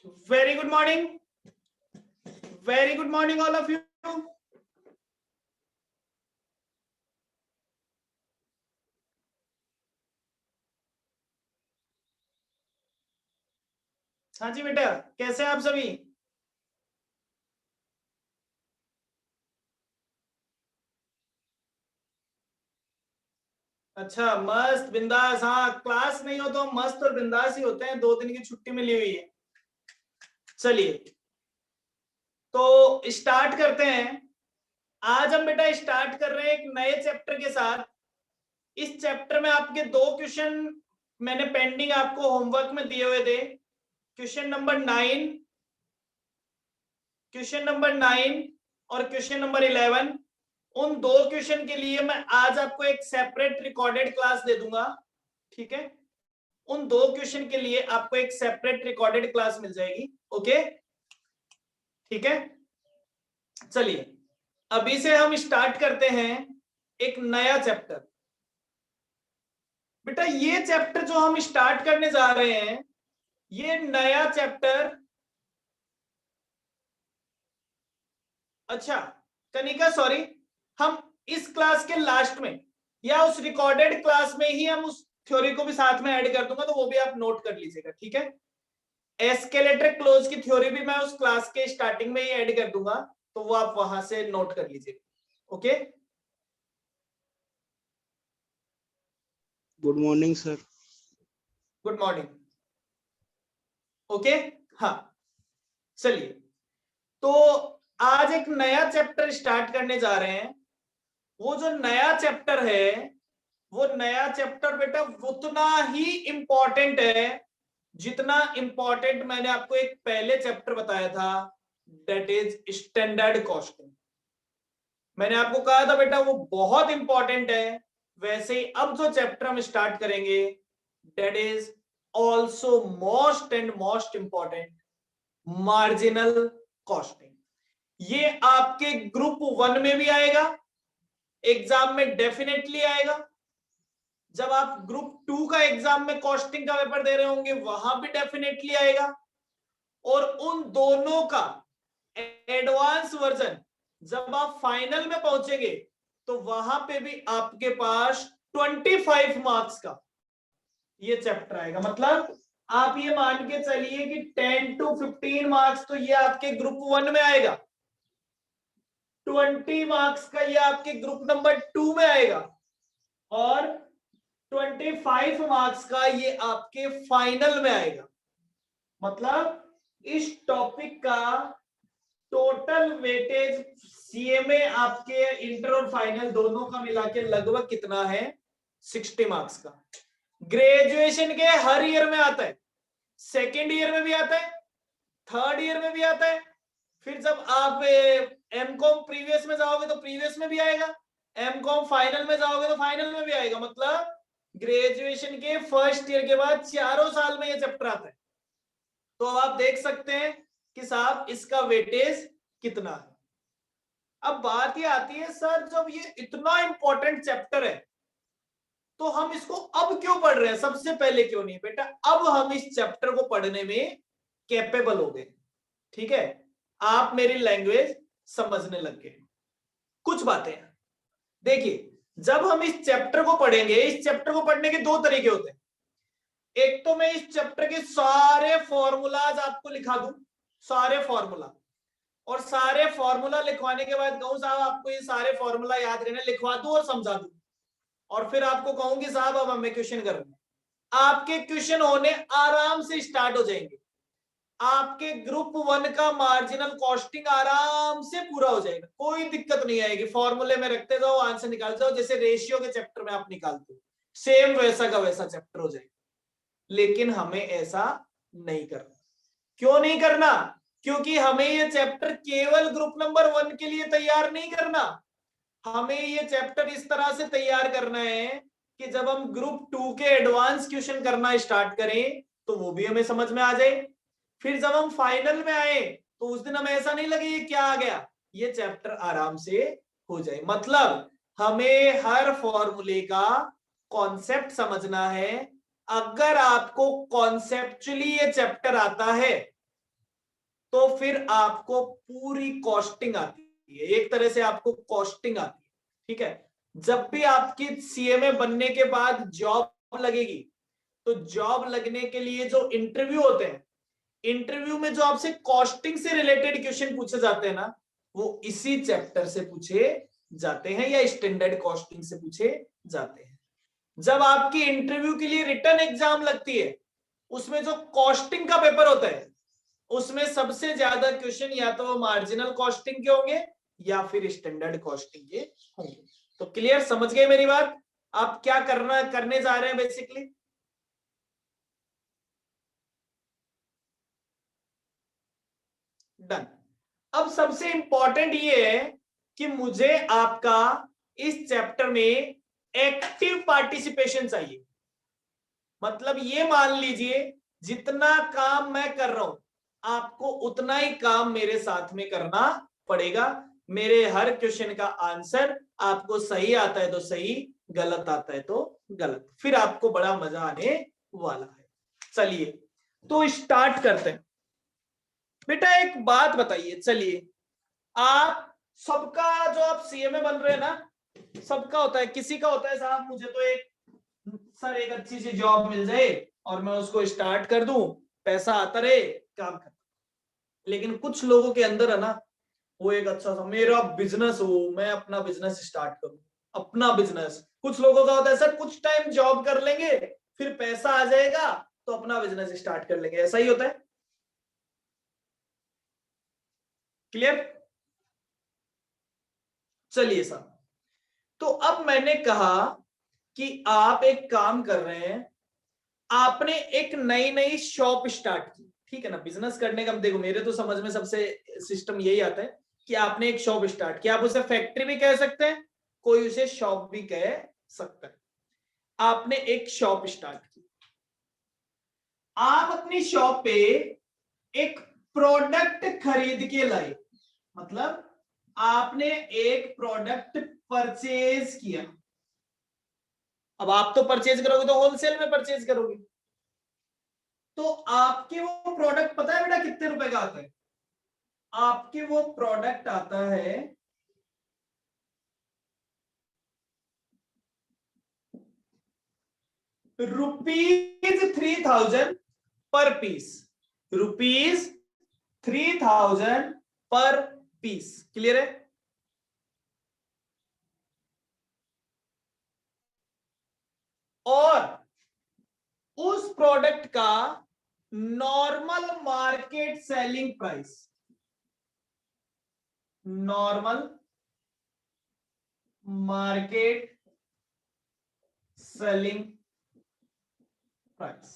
Very good morning. Very good morning, all of you. हाँ जी बेटा, कैसे हैं आप सभी? अच्छा, मस्त बिंदास। हाँ, क्लास नहीं हो तो हम मस्त और बिंदास ही होते हैं। 2 दिन की छुट्टी मिली हुई है। चलिए, तो स्टार्ट करते हैं। आज हम बेटा स्टार्ट कर रहे हैं एक नए चैप्टर के साथ। इस चैप्टर में आपके 2 क्वेश्चन मैंने पेंडिंग आपको होमवर्क में दिए हुए थे। क्वेश्चन नंबर 9 और क्वेश्चन नंबर 11। उन 2 क्वेश्चन के लिए मैं आज आपको एक सेपरेट रिकॉर्डेड क्लास दे दूंगा। ठीक है, उन 2 क्वेश्चन के लिए आपको एक सेपरेट रिकॉर्डेड क्लास मिल जाएगी। ओके, ठीक है। चलिए, अभी से हम स्टार्ट करते हैं एक नया चैप्टर। बेटा, ये चैप्टर जो हम स्टार्ट करने जा रहे हैं, ये नया चैप्टर। अच्छा कनिका, सॉरी, हम इस क्लास के लास्ट में या उस रिकॉर्डेड क्लास में ही हम उस थ्योरी को भी साथ में ऐड कर दूंगा, तो वो भी आप नोट कर लीजिएगा। ठीक है, एस्केलेटर क्लोज की थ्योरी भी मैं उस क्लास के स्टार्टिंग में ही ऐड कर दूंगा, तो वो आप वहां से नोट कर लीजिएगा। Okay, good morning sir. Good morning. Okay, हाँ, चलिए, तो आज एक नया चैप्टर स्टार्ट करने जा रहे हैं। वो जो नया चैप्टर है, वो नया चैप्टर बेटा उतना ही इंपॉर्टेंट है जितना इंपॉर्टेंट मैंने आपको एक पहले चैप्टर बताया था, दैट इज स्टैंडर्ड कॉस्टिंग। मैंने आपको कहा था बेटा वो बहुत इंपॉर्टेंट है। वैसे ही अब जो चैप्टर हम स्टार्ट करेंगे, that is also most and most important, marginal costing. ये आपके ग्रुप 1 में भी आएगा, एग्जाम में डेफिनेटली आएगा। जब आप ग्रुप 2 का एग्जाम में कॉस्टिंग का पेपर दे रहे होंगे, वहां भी डेफिनेटली आएगा। और उन दोनों का एडवांस वर्जन जब आप फाइनल में पहुंचेंगे, तो वहां पे भी आपके पास 25 मार्क्स का ये चैप्टर आएगा। मतलब आप ये मान के चलिए कि 10 to 15 मार्क्स तो ये आपके ग्रुप 1 में आएगा, 20 मार्क्स का ये आपके ग्रुप नंबर 2 में आएगा, और 25 मार्क्स का ये आपके फाइनल में आएगा। मतलब इस टॉपिक का टोटल वेटेज सीए में आपके इंटर और फाइनल दोनों का मिला के लगभग कितना है, 60 मार्क्स का। ग्रेजुएशन के हर ईयर में आता है, सेकेंड ईयर में भी आता है, थर्ड ईयर में भी आता है, फिर जब आप एमकॉम प्रीवियस में जाओगे तो प्रीवियस में भी आएगा, एमकॉम फाइनल में जाओगे तो फाइनल में भी आएगा। मतलब ग्रेजुएशन के फर्स्ट ईयर के बाद 4 साल में ये चैप्टर आता है। तो अब आप देख सकते हैं कि साहब इसका वेटेज कितना है। अब बात ये आती है, सर जब ये इतना इंपॉर्टेंट चैप्टर है तो हम इसको अब क्यों पढ़ रहे हैं, सबसे पहले क्यों नहीं? बेटा अब हम इस चैप्टर को पढ़ने में कैपेबल हो गए। ठीक है, आप मेरी लैंग्वेज समझने लग गए। कुछ बातें देखिए, जब हम इस चैप्टर को पढ़ेंगे, इस चैप्टर को पढ़ने के 2 तरीके होते हैं। एक तो मैं इस चैप्टर के सारे फॉर्मूलाज आपको लिखा दूं, सारे फॉर्मूला, और सारे फॉर्मूला लिखवाने के बाद कहूं साहब आपको ये सारे फॉर्मूला याद रहने, लिखवा दूं और समझा दूं, और फिर आपको कहूंगी साहब अब हमें क्वेश्चन करने। आपके क्वेश्चन होने आराम से स्टार्ट हो जाएंगे, आपके ग्रुप 1 का मार्जिनल कॉस्टिंग आराम से पूरा हो जाएगा, कोई दिक्कत नहीं आएगी। फॉर्मूले में रखते जाओ, आंसर निकाल जाओ, जैसे रेशियो के चैप्टर में आप निकालते हो, सेम वैसा का वैसा चैप्टर हो जाएगा। लेकिन हमें ऐसा नहीं करना। क्यों नहीं करना? क्योंकि हमें ये चैप्टर केवल ग्रुप नंबर 1 के लिए तैयार नहीं करना, हमें ये चैप्टर इस तरह से तैयार करना है कि जब हम ग्रुप 2 के एडवांस क्वेश्चन करना स्टार्ट करें तो वो भी हमें समझ में आ जाए। फिर जब हम फाइनल में आए तो उस दिन हमें ऐसा नहीं लगे ये क्या आ गया, ये चैप्टर आराम से हो जाए। मतलब हमें हर फॉर्मूले का कॉन्सेप्ट समझना है। अगर आपको कॉन्सेप्चुअली ये चैप्टर आता है तो फिर आपको पूरी कॉस्टिंग आती है, एक तरह से आपको कॉस्टिंग आती है, ठीक है। जब भी आपकी सीएमए बनने के बाद जॉब लगेगी, तो जॉब लगने के लिए जो इंटरव्यू होते हैं, इंटरव्यू में जो आपसे कॉस्टिंग से रिलेटेड क्वेश्चन पूछे जाते हैं ना, वो इसी चैप्टर से पूछे जाते हैं या स्टैंडर्ड कॉस्टिंग से पूछे जाते हैं। जब आपकी इंटरव्यू के लिए रिटन एग्जाम लगती है, उसमें जो कॉस्टिंग का पेपर होता है, उसमें सबसे ज्यादा क्वेश्चन या तो मार्जिनल कॉस्टिंग के होंगे या फिर स्टैंडर्ड कॉस्टिंग के होंगे। तो क्लियर, समझ गए मेरी बात? आप क्या करने जा रहे हैं बेसिकली? डन। अब सबसे इंपॉर्टेंट ये है कि मुझे आपका इस चैप्टर में एक्टिव पार्टिसिपेशन चाहिए। मतलब ये मान लीजिए जितना काम मैं कर रहा हूं, आपको उतना ही काम मेरे साथ में करना पड़ेगा। मेरे हर क्वेश्चन का आंसर आपको सही आता है तो सही, गलत आता है तो गलत, फिर आपको बड़ा मजा आने वाला है। चलिए तो स्टार्ट करते हैं। बेटा एक बात बताइए, चलिए आप सबका जो आप सीएमए बन रहे हैं ना, सबका होता है, किसी का होता है साहब मुझे तो एक सर एक अच्छी सी जॉब मिल जाए और मैं उसको स्टार्ट कर दूं, पैसा आता रहे, काम कर। लेकिन कुछ लोगों के अंदर है ना, वो एक अच्छा सा मेरा बिजनेस हो, मैं अपना बिजनेस स्टार्ट करूं, अपना बिजनेस। कुछ लोगों का होता है सर कुछ टाइम जॉब कर लेंगे, फिर पैसा आ जाएगा तो अपना बिजनेस स्टार्ट कर लेंगे, ऐसा ही होता है। क्लियर? चलिए साहब, तो अब मैंने कहा कि आप एक काम कर रहे हैं, आपने एक नई नई शॉप स्टार्ट की, ठीक है ना। बिजनेस करने का देखो, मेरे तो समझ में सबसे सिस्टम यही आता है कि आपने एक शॉप स्टार्ट किया, आप उसे फैक्ट्री भी कह सकते हैं, कोई उसे शॉप भी कह सकता है। आपने एक शॉप स्टार्ट की, आप अपनी शॉप पे एक प्रोडक्ट खरीद के लाए, मतलब आपने एक प्रोडक्ट परचेज किया। अब आप तो परचेज करोगे तो होलसेल में परचेज करोगे, तो आपके वो प्रोडक्ट पता है बेटा कितने रुपए का आता है? आपके वो प्रोडक्ट आता है ₹3000 पर पीस, ₹3000 पर पीस। क्लियर है? और उस प्रोडक्ट का normal market selling price, normal market selling price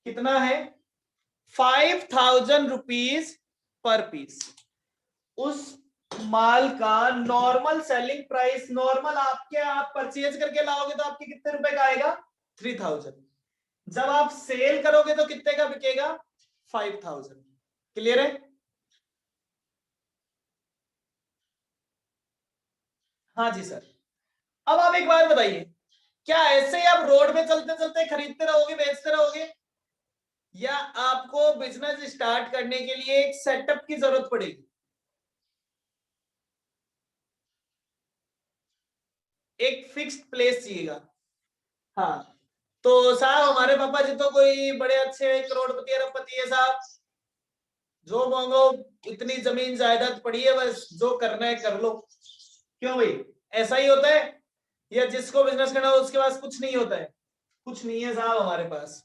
कितना है? ₹5000 पर पीस। उस माल का नॉर्मल सेलिंग प्राइस, नॉर्मल आपके आप परचेज करके लाओगे तो आपके कितने रुपए का आएगा? 3000। जब आप सेल करोगे तो कितने का बिकेगा? 5000। क्लियर है? हाँ जी सर। अब आप एक बात बताइए, क्या ऐसे ही आप रोड में चलते चलते खरीदते रहोगे, बेचते रहोगे, या आपको बिजनेस स्टार्ट करने के लिए एक सेटअप की जरूरत पड़ेगी? एक फिक्स्ड प्लेस चाहिएगा। हाँ, तो साहब हमारे पापा जी तो कोई बड़े अच्छे करोड़पति अरबपति है साहब, जो मांगो इतनी जमीन जायदाद पड़ी है, बस जो करना है कर लो। क्यों भाई, ऐसा ही होता है? या जिसको बिजनेस करना हो उसके पास कुछ नहीं होता है? कुछ नहीं है साहब हमारे पास,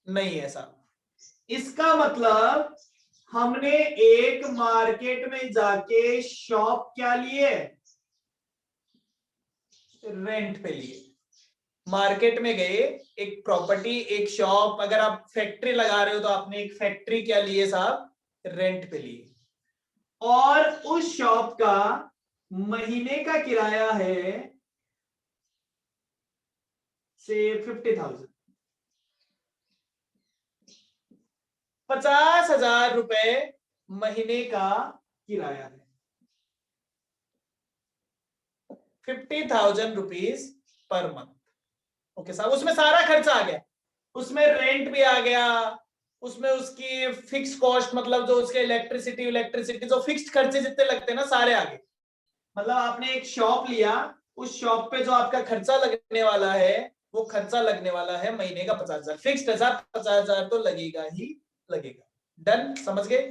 नहीं है साहब। इसका मतलब हमने एक मार्केट में जाके शॉप क्या लिए? रेंट पे लिए। मार्केट में गए, एक प्रॉपर्टी, एक शॉप, अगर आप फैक्ट्री लगा रहे हो तो आपने एक फैक्ट्री क्या लिए साहब? रेंट पे लिए। और उस शॉप का महीने का किराया है से 50,000, ₹50,000 महीने का किराया है। ₹50,000 पर मंथ। ओके साहब, उसमें सारा खर्चा आ गया, उसमें रेंट भी आ गया, उसमें उसकी फिक्स कॉस्ट मतलब जो उसके इलेक्ट्रिसिटी जो फिक्स्ड खर्चे जितने लगते हैं ना सारे आ गए। मतलब आपने एक शॉप लिया, उस शॉप पे जो आपका खर्चा लगने वाला है वो खर्चा लगने वाला है महीने का 50,000 फिक्स्ड, 50,000 तो लगेगा ही लगेगा। डन, समझ गए?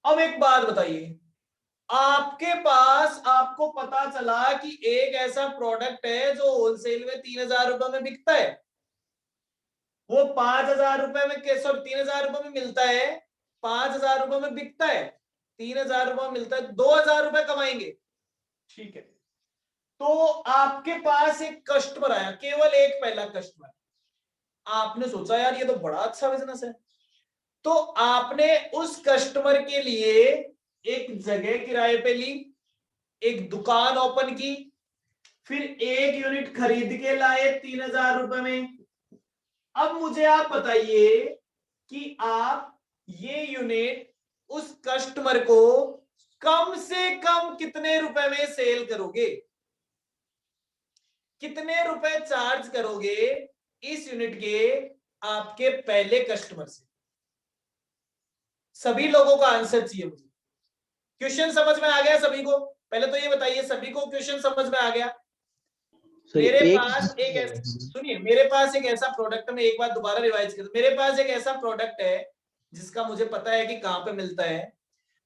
अब एक बात बताइए, आपके पास आपको पता चला कि एक ऐसा प्रोडक्ट है जो होलसेल में 3,000 रुपए में बिकता है, वो 5,000 रुपए में, सॉरी 3,000 रुपए में मिलता है, 5,000 रुपए में बिकता है, 3,000 रुपए में मिलता है, 2,000 रुपए कमाएंगे। ठीक है, तो आपके पास एक कस्टमर आया, केवल एक पहला कस्टमर, आपने सोचा यार ये तो बड़ा अच्छा बिजनेस है, तो आपने उस कस्टमर के लिए एक जगह किराए पे ली, एक दुकान ओपन की, फिर एक यूनिट खरीद के लाए 3,000 रुपए में। अब मुझे आप बताइए कि आप ये यूनिट उस कस्टमर को कम से कम कितने रुपए में सेल करोगे, कितने रुपए चार्ज करोगे इस यूनिट के आपके पहले कस्टमर से? सभी लोगों का आंसर चाहिए मुझे। क्वेश्चन समझ में आ गया सभी को? पहले तो ये बताइए सभी को क्वेश्चन समझ में आ गया? मेरे पास एक ऐसा, सुनिए, मेरे पास एक ऐसा प्रोडक्ट, मैं एक बार दोबारा रिवाइज कर, मेरे पास एक ऐसा प्रोडक्ट है जिसका मुझे पता है कि कहां पे मिलता है,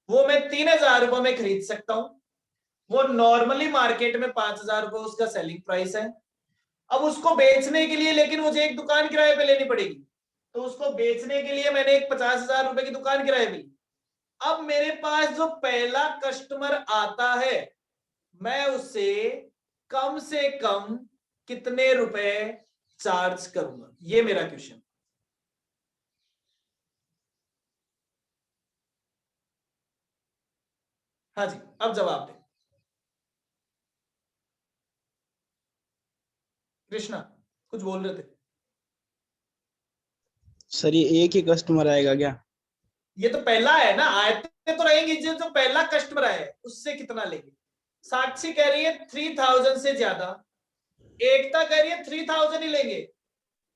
वो मैं 3,000 रुपए में खरीद सकता हूं, वो नॉर्मली मार्केट में 5,000 रुपए उसका सेलिंग प्राइस है। अब उसको बेचने के लिए लेकिन मुझे एक दुकान किराए पे लेनी पड़ेगी, तो उसको बेचने के लिए मैंने एक 50,000 रुपए की दुकान किराए पे ली। अब मेरे पास जो पहला कस्टमर आता है, मैं उससे कम से कम कितने रुपए चार्ज करूंगा, ये मेरा क्वेश्चन। हाँ जी, अब जवाब दें। कृष्णा कुछ बोल रहे थे? सर ये एक ही कस्टमर आएगा क्या? ये तो पहला है ना, आते तो रहेंगे, जो पहला कस्टमर आए उससे कितना लेंगे। साक्षी कह रही है 3,000 से ज्यादा, एकता कह रही है 3,000 ही लेंगे।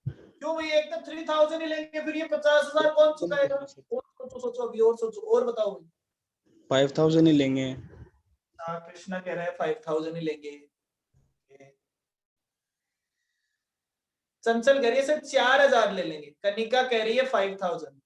क्यों भाई, एकता 3,000 ही लेंगे, फिर ये 50,000 कौन चुकाएगा? और सोचो सोचो अभी, और सोचो, और बताओ भाई। 5,000 ही लेंगे। हाँ, कृष्णा कह रहा है 5,000 ही लेंगे। चंचल कह रही है सर 4,000 ले लेंगे, कनिका कह रही है 5,000।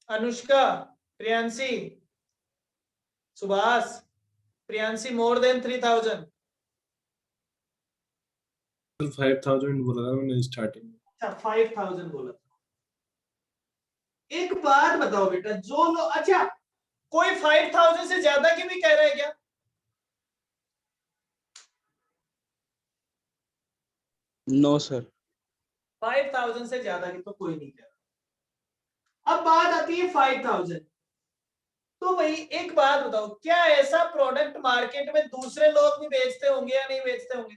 Anushka, Priyanshi, Subhash, Priyanshi more than 3,000। 5,000 बोला था मैंने स्टार्टिंग में। अच्छा 5,000 बोला था। एक बात बताओ बेटा, जो लोग, अच्छा कोई 5,000 से ज्यादा की भी कह रहा है क्या? No sir. 5,000 से ज्यादा की तो कोई नहीं कह रहा। अब बात आती है 5,000, तो भाई एक बात बताओ, क्या ऐसा प्रोडक्ट मार्केट में दूसरे लोग भी बेचते होंगे या नहीं बेचते होंगे?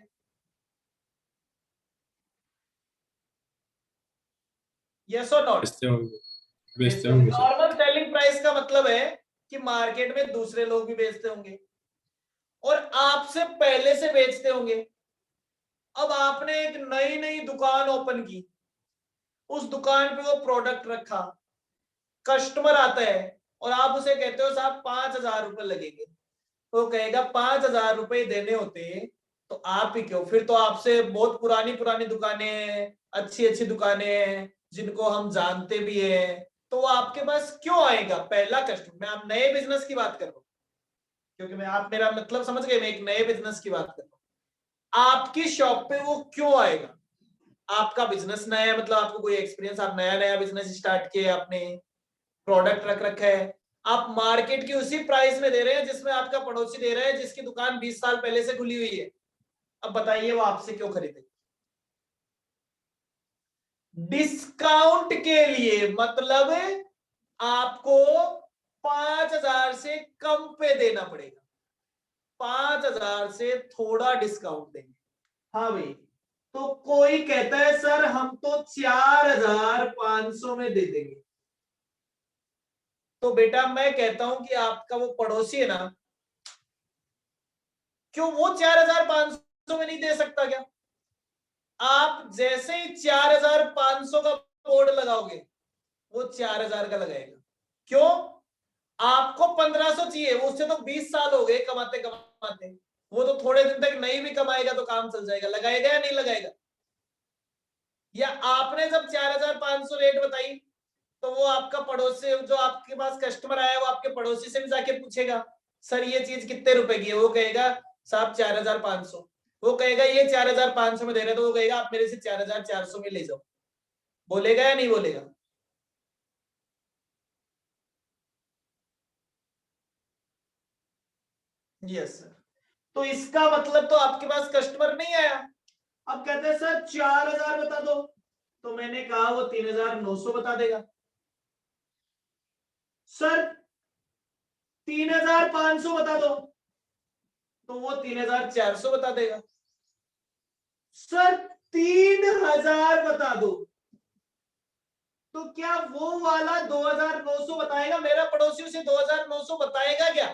यस और नॉट? बेचते होंगे, बेचते होंगे सर। नॉर्मल सेलिंग प्राइस का मतलब है कि मार्केट में दूसरे लोग भी बेचते होंगे और आपसे पहले से बेचते होंगे। अब आपने एक नई नई दुकान ओपन की, उस दुकान पे वो प्रोडक्ट रखा, कस्टमर आता है और आप उसे कहते हो साहब 5,000 रुपए लगेंगे, तो कहेगा 5,000 रुपए देने होते तो आप ही क्यों, फिर तो आपसे बहुत पुरानी पुरानी दुकानें हैं, अच्छी अच्छी दुकानें हैं जिनको हम जानते भी हैं, तो वो आपके पास क्यों आएगा पहला कस्टमर? मैं आप नए बिजनेस की बात कर रहा हूँ, क्योंकि मैं, आप मेरा मतलब समझ गए, मैं एक नए बिजनेस की बात कर रहा हूँ। आपकी शॉप पे वो क्यों आएगा? आपका बिजनेस नया है, मतलब आपको कोई एक्सपीरियंस, आप नया नया बिजनेस स्टार्ट किया, आपने प्रोडक्ट रख रखा है, आप मार्केट की उसी प्राइस में दे रहे हैं जिसमें आपका पड़ोसी दे रहा है जिसकी दुकान 20 साल पहले से खुली हुई है। अब बताइए वो आपसे क्यों खरीदे? डिस्काउंट के लिए, मतलब आपको 5,000 से कम पे देना पड़ेगा, 5,000 से थोड़ा डिस्काउंट देंगे। हाँ भाई, तो कोई कहता है सर हम तो 4500 में दे देंगे। तो बेटा मैं कहता हूं कि आपका वो पड़ोसी है ना, क्यों वो 4500 में नहीं दे सकता क्या? आप जैसे ही 4500 का बोर्ड लगाओगे वो 4000 का लगाएगा। क्यों? आपको 1500 चाहिए, वो उससे तो 20 साल हो गए कमाते कमाते, वो तो थोड़े दिन तक नहीं भी कमाएगा तो काम चल जाएगा। लगाएगा या नहीं लगाएगा? या आपने जब 4500 रेट बताई तो वो आपका पड़ोसी जो आपके पास कस्टमर आया वो आपके पड़ोसी से भी जाके पूछेगा सर ये चीज कितने रुपए की है? वो कहेगा साहब 4500। वो कहेगा ये 4500 में दे रहे, तो वो कहेगा आप मेरे से 4400 में ले जाओ। बोलेगा या नहीं बोलेगा? Yes sir. तो इसका मतलब तो आपके पास कस्टमर नहीं आया। अब कहते हैं सर 4000 बता दो, तो मैंने कहा वो 3900 बता देगा। सर 3500 बता दो, तो वो 3400 बता देगा। सर 3000 बता दो, तो क्या वो वाला 2900 बताएगा? मेरा पड़ोसी उसे 2900 बताएगा क्या?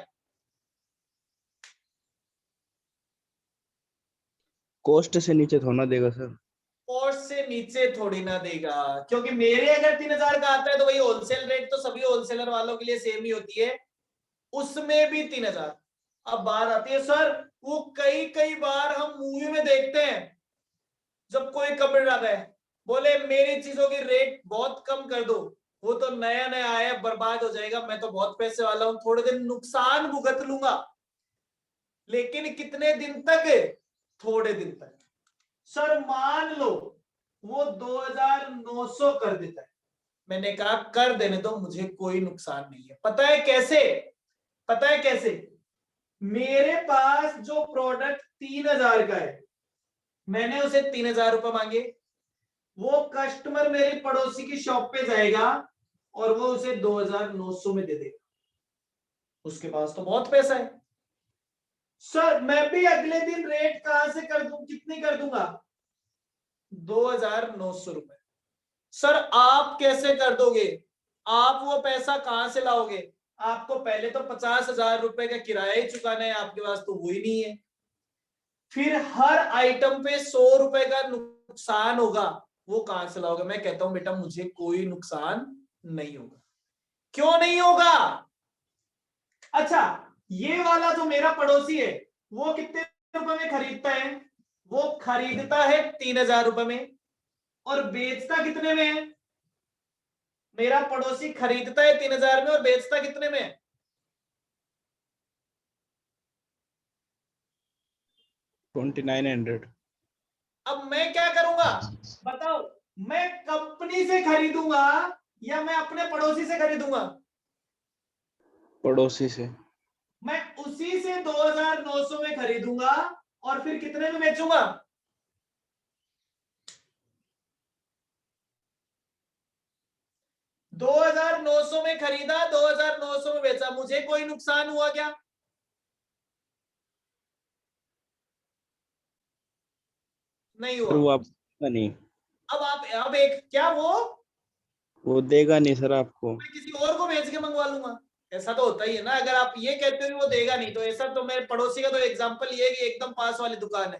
कॉस्ट से नीचे थोड़ा देगा सर। कॉस्ट से नीचे थोड़ी ना देगा, क्योंकि मेरे अगर 3000 का आता है तो वही होलसेल रेट तो सभी होलसेलर वालों के लिए सेम ही होती है, उसमें भी 3000। अब बात आती है सर वो कई कई बार हम मूवी में देखते हैं जब कोई कपड़े आता है बोले मेरी चीजों की रेट बहुत कम कर दो, वो तो नया नया आया बर्बाद हो जाएगा, मैं तो बहुत पैसे वाला हूं, थोड़े दिन नुकसान भुगत लूंगा। लेकिन कितने दिन तक? थोड़े दिन तक। सर मान लो वो 2900 कर देता है, मैंने कहा कर देने दो, मुझे कोई नुकसान नहीं है। पता है कैसे? पता है कैसे? मेरे पास जो प्रोडक्ट 3000 का है, मैंने उसे 3000 रुपए मांगे, वो कस्टमर मेरे पड़ोसी की शॉप पे जाएगा और वो उसे 2900 में दे देगा। उसके पास तो बहुत पैसा है। सर मैं भी अगले दिन रेट कहां से कर दूं, कितनी कर दूंगा? 2900 रुपए। सर आप कैसे कर दोगे? आप वो पैसा कहां से लाओगे? आपको पहले तो 50,000 रुपए का किराया ही चुकाना है, आपके पास तो वो ही नहीं है। फिर हर आइटम पे 100 रुपए का नुकसान होगा, वो कहां से लाओगे? मैं कहता हूं बेटा मुझे कोई नुकसान नहीं होगा। क्यों नहीं होगा? अच्छा ये वाला जो मेरा पड़ोसी है वो कितने रुपए में खरीदता है? वो खरीदता है 3000 रुपए में और बेचता कितने में है? मेरा पड़ोसी खरीदता है 3000 में और बेचता कितने में है? 2900। अब मैं क्या करूंगा बताओ? मैं कंपनी से खरीदूंगा या मैं अपने पड़ोसी से खरीदूंगा? पड़ोसी से। मैं उसी से 2900 में खरीदूंगा और फिर कितने में बेचूंगा? दो 2900 में खरीदा, 2900 में बेचा, मुझे कोई नुकसान हुआ क्या? नहीं सर हुआ। वो आपका नहीं, अब आप अब एक क्या वो देगा नहीं सर आपको। मैं किसी और को भेज के मंगवा लूंगा? ऐसा तो होता ही है ना। अगर आप ये कहते हो कि वो देगा नहीं, तो ऐसा तो मेरे पड़ोसी का तो एग्जांपल ये है कि एकदम पास वाली दुकान है,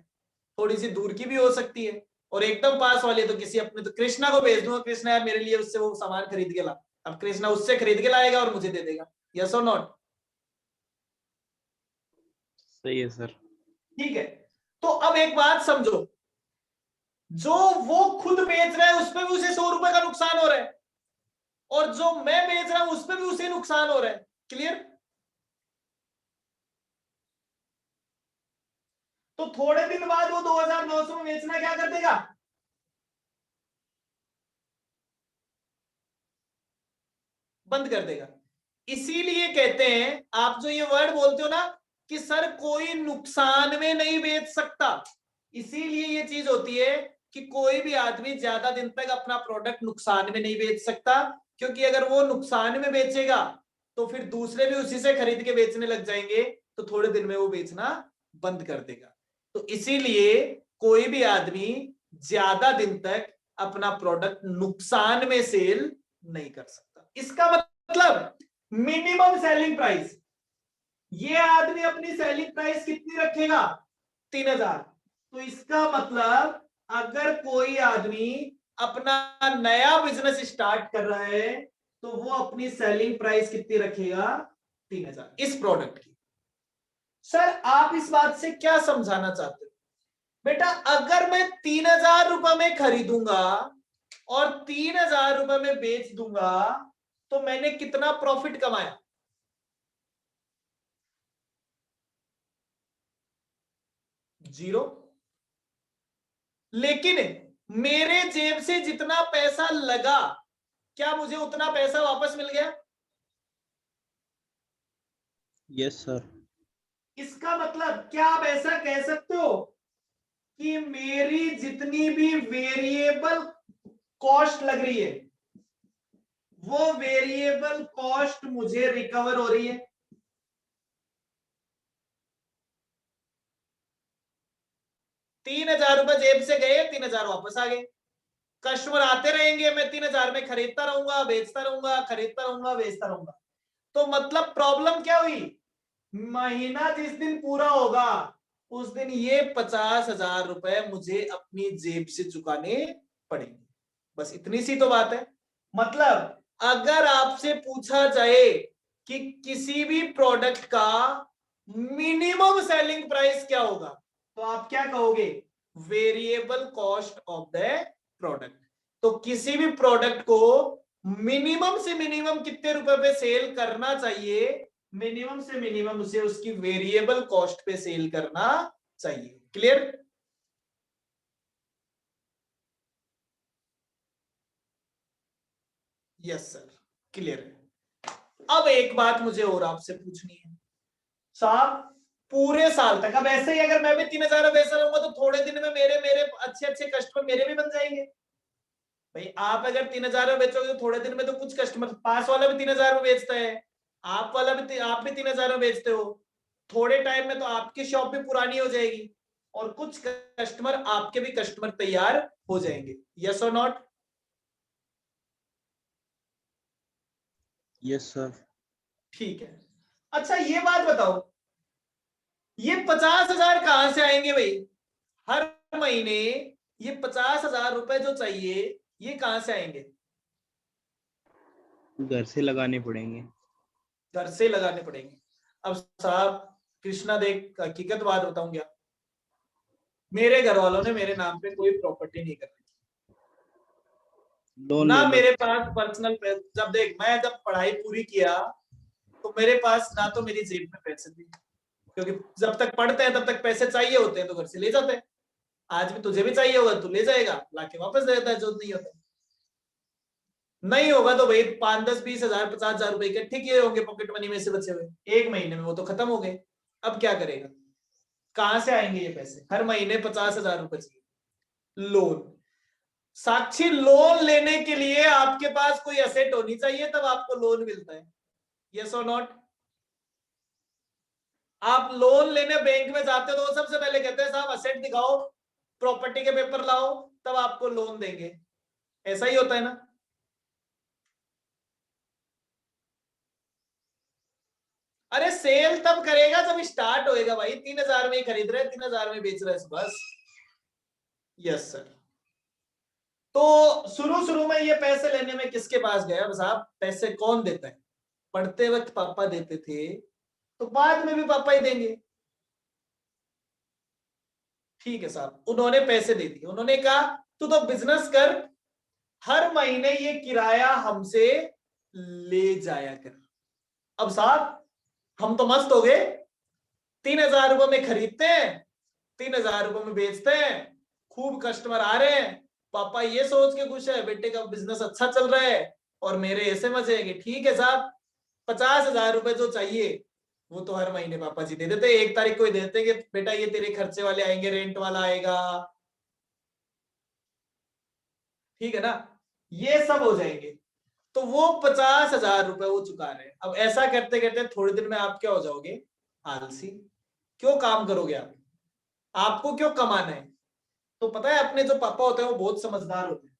थोड़ी सी दूर की भी हो सकती है, और एकदम पास वाली है तो किसी अपने तो कृष्णा को भेज दूंगा, कृष्णा यार मेरे लिए उससे वो सामान खरीद के ला। अब कृष्णा उससे खरीद के लाएगा और मुझे दे देगा। यस और नॉट? सही है सर। ठीक है। तो अब एक बात समझो, जो वो खुद बेच रहा है उसमें भी उसे 100 रुपए का नुकसान हो रहा है, और जो मैं बेच रहा हूं उसमें भी उसे नुकसान हो रहा है। क्लियर? तो थोड़े दिन बाद वो 2900 में बेचना क्या कर देगा? बंद कर देगा। इसीलिए कहते हैं, आप जो ये वर्ड बोलते हो ना कि सर कोई नुकसान में नहीं बेच सकता, इसीलिए ये चीज होती है कि कोई भी आदमी ज्यादा दिन तक अपना प्रोडक्ट नुकसान में नहीं बेच सकता, क्योंकि अगर वो नुकसान में बेचेगा तो फिर दूसरे भी उसी से खरीद के बेचने लग जाएंगे, तो थोड़े दिन में वो बेचना बंद कर देगा। तो इसीलिए कोई भी आदमी ज्यादा दिन तक अपना प्रोडक्ट नुकसान में सेल नहीं कर सकता। इसका मतलब मिनिमम सेलिंग प्राइस, ये आदमी अपनी सेलिंग प्राइस कितनी रखेगा? 3000। तो इसका मतलब अगर कोई आदमी अपना नया बिजनेस स्टार्ट कर रहा है तो वो अपनी सेलिंग प्राइस कितनी रखेगा? 3000 इस प्रोडक्ट की। सर आप इस बात से क्या समझाना चाहते हो? बेटा अगर मैं 3000 रुपए में खरीदूंगा और 3000 रुपए में बेच दूंगा तो मैंने कितना प्रॉफिट कमाया? 0। लेकिन मेरे जेब से जितना पैसा लगा, क्या मुझे उतना पैसा वापस मिल गया? Yes sir. इसका मतलब क्या आप ऐसा कह सकते हो कि मेरी जितनी भी वेरिएबल कॉस्ट लग रही है वो वेरिएबल कॉस्ट मुझे रिकवर हो रही है? ₹3000 जेब से गए, 3000 वापस आ गए। कस्टमर आते रहेंगे, मैं 3000 में खरीदता रहूंगा, बेचता रहूंगा, खरीदता रहूंगा, बेचता रहूंगा। तो मतलब प्रॉब्लम क्या हुई? महीना जिस दिन पूरा होगा उस दिन ये 50,000 रुपए मुझे अपनी जेब से चुकाने पड़ेंगे। बस इतनी सी तो बात है। मतलब अगर आपसे पूछा जाए कि किसी भी प्रोडक्ट का मिनिमम सेलिंग प्राइस क्या होगा तो आप क्या कहोगे? Variable cost of the product. तो किसी भी प्रोडक्ट को मिनिमम से मिनिमम कितने रुपए पे सेल करना चाहिए? मिनिमम से मिनिमम उसे उसकी वेरिएबल कॉस्ट पे सेल करना चाहिए। क्लियर? यस सर, क्लियर है। अब एक बात मुझे और आपसे पूछनी है साहब, पूरे साल तक अब ऐसे ही अगर मैं भी 3000 में बेच रहूंगा तो थोड़े दिन में मेरे मेरे अच्छे अच्छे कस्टमर मेरे भी बन जाएंगे। भाई आप अगर 3000 में बेचोगे तो थोड़े दिन में तो कुछ कस्टमर, पास वाला भी 3000 में बेचता है, आप भी 3000 में बेचते हो, थोड़े टाइम में तो आपकी शॉप भी पुरानी हो जाएगी और कुछ कस्टमर आपके भी कस्टमर तैयार हो जाएंगे। यस और नॉट? Yes sir. ठीक है। अच्छा ये बात बताओ, ये 50,000 कहां से आएंगे भाई? हर महीने ये 50,000 रुपए जो चाहिए ये कहां से आएंगे? घर से लगाने पड़ेंगे। घर से लगाने पड़ेंगे। अब साहब कृष्णा देख, हकीकत बात बताऊं क्या, मेरे घर वालों ने मेरे नाम पे कोई प्रॉपर्टी नहीं कर रखी, लोन ना ले लो। मेरे पास पर्सनल पैसे। जब देख मैं जब पढ़ाई पूरी किया तो मेरे पास ना तो मेरी जेब में पैसे थे, क्योंकि जब तक पढ़ते हैं तब तक पैसे चाहिए होते हैं तो घर से ले जाते हैं। आज भी तुझे भी चाहिए होगा तू ले जाएगा, लाके वापस दे देता है जो नहीं होता। नहीं होगा तो भाई 5, 10, 20,000, 50,000 रुपए इकट्ठे किए होंगे पॉकेट मनी में से बचे हुए, एक महीने में वो तो खत्म हो गए। अब क्या करेगा? कहां से आएंगे ये पैसे? हर महीने 50,000 रुपए चाहिए। लोन, साक्षी लोन लेने के लिए आपके पास कोई असेट होनी चाहिए तब आपको लोन मिलता है। यस और नॉट? आप लोन लेने बैंक में जाते हो तो वो सबसे पहले कहते हैं साहब असेट दिखाओ, प्रॉपर्टी के पेपर लाओ, तब आपको लोन देंगे। ऐसा ही होता है ना? अरे सेल तब करेगा जब स्टार्ट होएगा भाई। 3000 में ही खरीद रहे, 3000 में बेच रहे हैं बस। Yes sir. तो शुरू शुरू में ये पैसे लेने में किसके पास गया? बस आप पैसे कौन देता है? पढ़ते वक्त पापा देते थे तो बाद में भी पापा ही देंगे। ठीक है साहब, उन्होंने पैसे दे दिए, उन्होंने कहा तू तो बिजनेस कर, हर महीने ये किराया हमसे ले जाया कर। अब साहब हम तो मस्त हो गए, 3000 रुपए में खरीदते हैं, 3000 रुपए में बेचते हैं, खूब कस्टमर आ रहे हैं, पापा ये सोच के खुश है बेटे का बिजनेस अच्छा चल रहा है और मेरे ऐसे मजे हैं कि ठीक है साहब 50,000 रुपए जो चाहिए वो तो हर महीने पापा जी दे देते, 1 तारीख को ही दे देते कि बेटा ये तेरे खर्चे वाले आएंगे, रेंट वाला आएगा, ठीक है ना, ये सब हो जाएंगे। तो वो 50,000 रुपए वो चुका रहे हैं। अब ऐसा करते करते थोड़े दिन में आप क्या हो जाओगे? आलसी। क्यों काम करोगे आप? आपको क्यों कमाना है? तो पता है अपने जो पापा होते हैं वो बहुत समझदार होते हैं,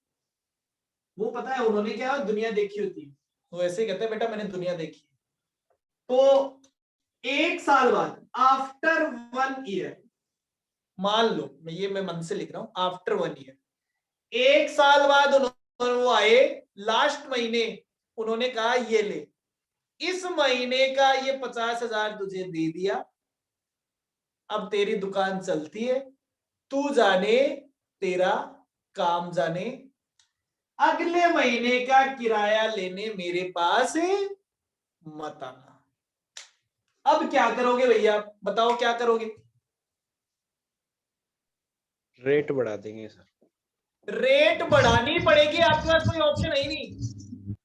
वो पता है उन्होंने क्या दुनिया देखी होती है, वो ऐसे ही कहते हैं बेटा मैंने दुनिया देखी है। तो 1 साल बाद आफ्टर 1 ईयर, मान लो मैं मन से लिख रहा हूं, आफ्टर 1 ईयर, 1 साल बाद उन्होंने वो आए, लास्ट महीने उन्होंने कहा ये ले, इस महीने का ये 50,000 तुझे दे दिया, अब तेरी दुकान चलती है, तू जाने तेरा काम जाने, अगले महीने का किराया लेने मेरे पास मत आना। अब क्या करोगे भैया, बताओ क्या करोगे? रेट बढ़ा देंगे सर। रेट बढ़ानी पड़ेगी, आपके पास कोई ऑप्शन है ही नहीं।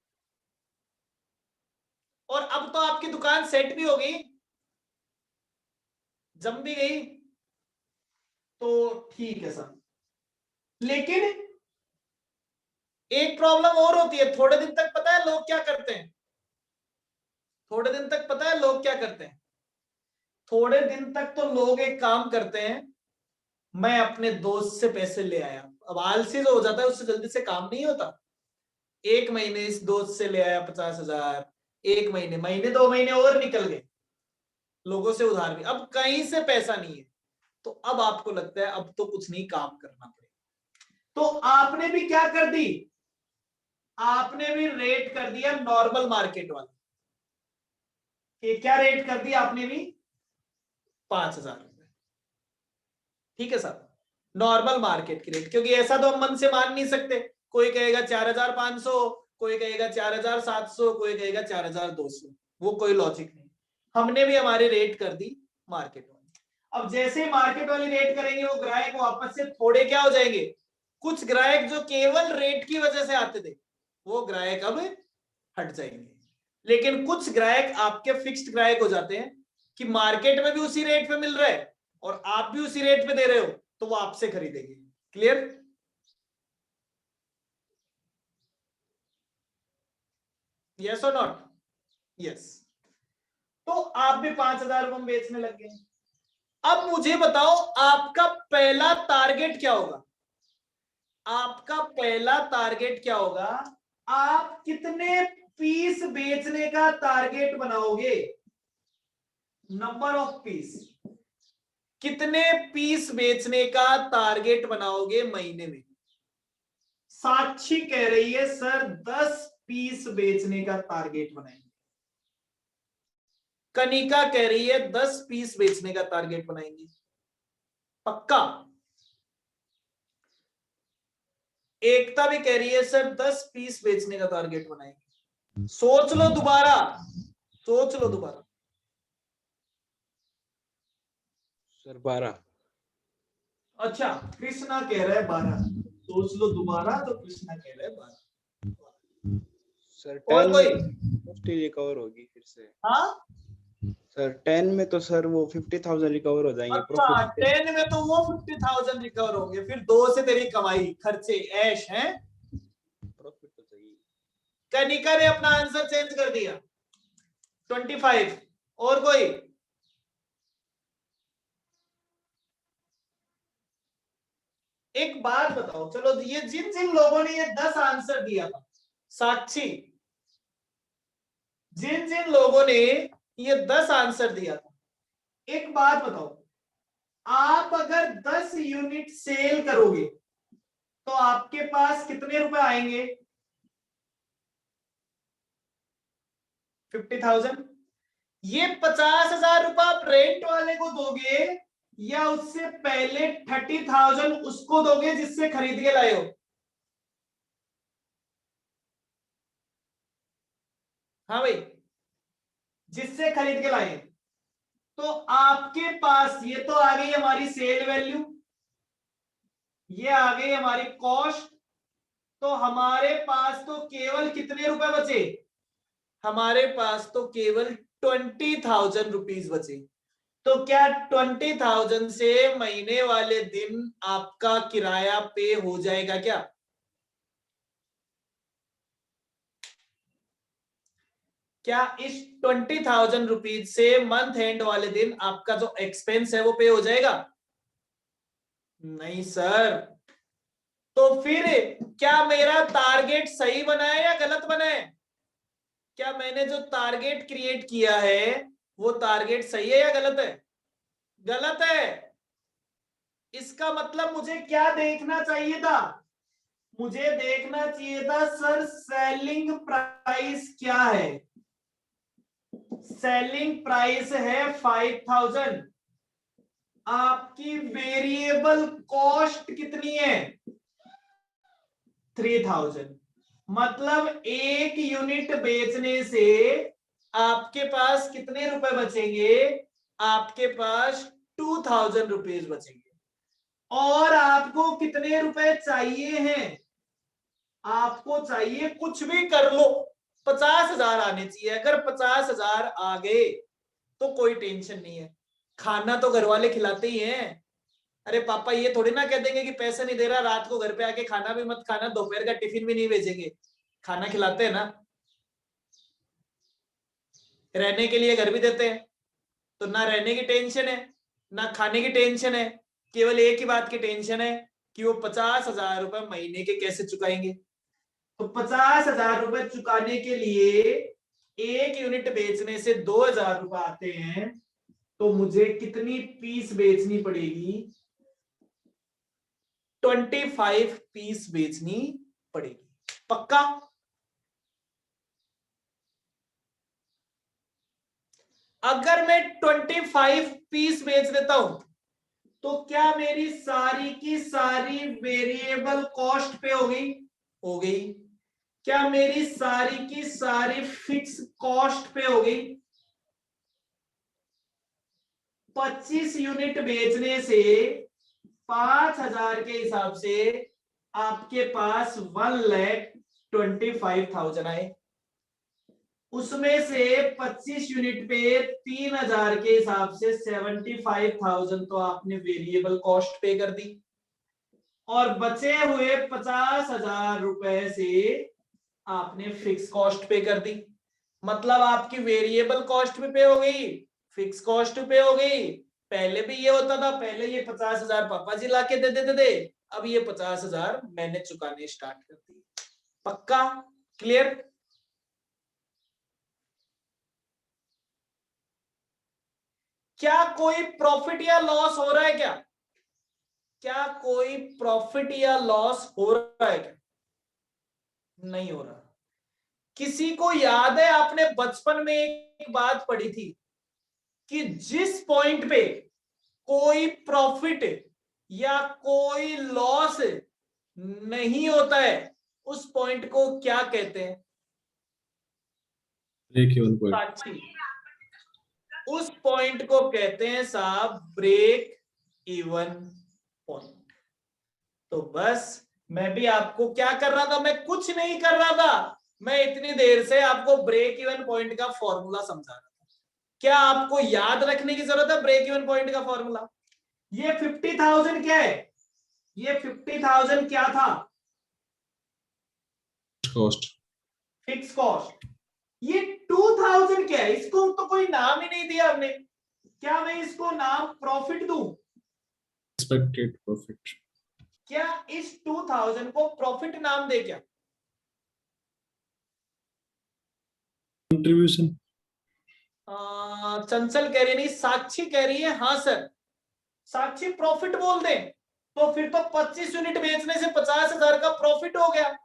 और अब तो आपकी दुकान सेट भी हो गई, जम भी गई, तो ठीक है सर। लेकिन एक प्रॉब्लम और होती है, थोड़े दिन तक पता है लोग क्या करते हैं, थोड़े दिन तक पता है लोग क्या करते हैं, थोड़े दिन तक तो लोग एक काम करते हैं, मैं अपने दोस्त से पैसे ले आया, अब आलसी जो हो जाता है उससे जल्दी से काम नहीं होता, 1 महीने इस दोस्त से ले आया 50,000, 1 महीने, महीने 2 महीने और निकल गए, लोगों से उधार भी, अब कहीं से पैसा नहीं है, तो अब आपको लगता है अब तो कुछ नहीं, काम करना पड़ेगा, तो आपने भी क्या कर दी, आपने भी रेट कर दिया नॉर्मल मार्केट वाला, कि क्या रेट कर दिया आपने भी, 5,000 रुपए, ठीक है सर, नॉर्मल मार्केट की रेट, क्योंकि ऐसा तो हम मन से मान नहीं सकते, कोई कहेगा 4,500, कोई कहेगा 4,700, कोई कहेगा 4,200, वो कोई लॉजिक नहीं, हमने भी हमारी रेट कर दी मार्केट वाली। अब जैसे मार्केट वाली रेट करेंगे वो ग्राहक वापस से थोड़े क्या हो जाएंगे, कुछ ग्राहक जो केवल रेट की वजह से आते थे वो ग्राहक अब हट जाएंगे, लेकिन कुछ ग्राहक आपके फिक्स्ड ग्राहक हो जाते हैं कि मार्केट में भी उसी रेट पे मिल रहा है और आप भी उसी रेट पे दे रहे हो, तो वो आपसे खरीदेंगे। क्लियर? यस और नॉट? यस। तो आप भी 5,000 रुपए में बेचने लग गए। अब मुझे बताओ आपका पहला टारगेट क्या होगा, आपका पहला टारगेट क्या होगा, आप कितने पीस बेचने का टारगेट बनाओगे, नंबर ऑफ पीस, कितने पीस बेचने का टारगेट बनाओगे महीने में? साक्षी कह रही है सर 10 पीस बेचने का टारगेट बनाएंगे, कनिका कह रही है 10 पीस बेचने का टारगेट बनाएंगे, पक्का? एकता भी कह रही है सर 10 पीस बेचने का टारगेट बनाएंगे, सोच लो दोबारा, सोच लो दोबारा। सर 12। अच्छा, कृष्णा कह रहा है 12, सोच लो दोबारा, तो कृष्णा कह रहा है 12। सर और 10 कोई? में मोस्टली रिकवर होगी फिर से। हाँ सर 10 में तो सर वो 50,000 रिकवर हो जाएंगे अच्छा, प्रॉफिट। 10 में तो वो 50,000 रिकवर होंगे, फिर 2 से तेरी कमाई खर्चे ऐश हैं। प्रॉफिट तो चाहिए। कनिका ने अपना आंसर चेंज कर दिया 25। और कोई? एक बात बताओ, चलो ये जिन जिन लोगों ने ये 10 आंसर दिया था, साक्षी, जिन जिन लोगों ने ये 10 आंसर दिया था, एक बात बताओ, आप अगर 10 यूनिट सेल करोगे तो आपके पास कितने रुपए आएंगे? 50,000। ये 50,000 रुपए आप रेंट वाले को दोगे या उससे पहले 30,000 उसको दोगे जिससे खरीद के लाए हो? हाँ भाई, जिससे खरीद के लाए। तो आपके पास ये तो आ गई हमारी सेल वैल्यू, ये आ गई हमारी कॉस्ट, तो हमारे पास तो केवल कितने रुपए बचे, हमारे पास तो केवल 20,000 रुपीज बचे। तो क्या 20,000 से महीने वाले दिन आपका किराया पे हो जाएगा क्या? क्या इस 20,000 रुपीज से मंथ एंड वाले दिन आपका जो एक्सपेंस है वो पे हो जाएगा? नहीं सर, तो फिर क्या मेरा टारगेट सही बना है या गलत बना है? क्या मैंने जो टारगेट क्रिएट किया है वो टारगेट सही है या गलत है? गलत है। इसका मतलब मुझे क्या देखना चाहिए था? मुझे देखना चाहिए था सर सेलिंग प्राइस क्या है। सेलिंग प्राइस है 5000, आपकी वेरिएबल कॉस्ट कितनी है? 3000। मतलब एक यूनिट बेचने से आपके पास कितने रुपए बचेंगे? आपके पास 2000 रुपीज बचेंगे। और आपको कितने रुपए चाहिए हैं? आपको चाहिए, कुछ भी कर लो, 50,000 आने चाहिए। अगर 50,000 आ गए तो कोई टेंशन नहीं है, खाना तो घर वाले खिलाते ही हैं। अरे पापा ये थोड़ी ना कह देंगे कि पैसे नहीं दे रहा, रात को घर पे आके खाना भी मत खाना, दोपहर का टिफिन भी नहीं भेजेंगे, खाना खिलाते हैं ना। रहने के लिए घर भी देते हैं, तो ना रहने की टेंशन है ना खाने की टेंशन है, केवल एक ही बात की टेंशन है कि वो 50,000 रुपए महीने के कैसे चुकाएंगे। तो 50,000 रुपए चुकाने के लिए एक यूनिट बेचने से 2,000 रुपए आते हैं, तो मुझे कितनी पीस बेचनी पड़ेगी? 25 पीस बेचनी पड़ेगी। पक्का? अगर मैं 25 पीस बेच देता हूं तो क्या मेरी सारी की सारी वेरिएबल कॉस्ट पे हो गई? हो गई। क्या मेरी सारी की सारी फिक्स कॉस्ट पे हो गई? 25 यूनिट बेचने से 5,000 के हिसाब से आपके पास 1,25,000 आए। उसमें से 25 यूनिट पे 3,000 के हिसाब से 75,000 तो आपने वेरिएबल कॉस्ट पे कर दी, और बचे हुए 50,000 रुपए से आपने फिक्स कॉस्ट पे कर दी। मतलब आपकी वेरिएबल कॉस्ट भी पे हो गई, फिक्स कॉस्ट पे हो गई। पहले भी ये होता था, पहले ये 50,000 पापा जी लाके दे देते थे, अब ये 50,000 मैंने चुकाने स्टार्ट कर दी। पक्का? क्लियर? क्या कोई प्रॉफिट या लॉस हो रहा है क्या? क्या कोई प्रॉफिट या लॉस हो रहा है क्या? नहीं हो रहा। किसी को याद है, आपने बचपन में एक बात पढ़ी थी कि जिस पॉइंट पे कोई प्रॉफिट या कोई लॉस नहीं होता है उस पॉइंट को क्या कहते हैं? Break even point. साक्षी, उस पॉइंट को कहते हैं साहब ब्रेक इवन पॉइंट। तो बस मैं भी आपको क्या कर रहा था, मैं कुछ नहीं कर रहा था, मैं इतनी देर से आपको ब्रेक इवन पॉइंट का फॉर्मूला समझा रहा था। क्या आपको याद रखने की जरूरत है ब्रेक इवन पॉइंट का फॉर्मूला? ये 50,000 क्या है? ये 50,000 क्या था? कॉस्ट। Fix cost. ये 2,000 क्या है? इसको तो कोई नाम ही नहीं दिया हमने। क्या मैं इसको नाम प्रॉफिट दूं? Expected profit. क्या इस 2,000 को प्रॉफिट नाम दे क्या? कंट्रीब्यूशन। चंचल कह रही नहीं, साक्षी कह रही है हाँ सर। साक्षी प्रॉफिट बोल दे तो फिर तो 25 यूनिट बेचने से 50,000 का प्रॉफिट हो गया।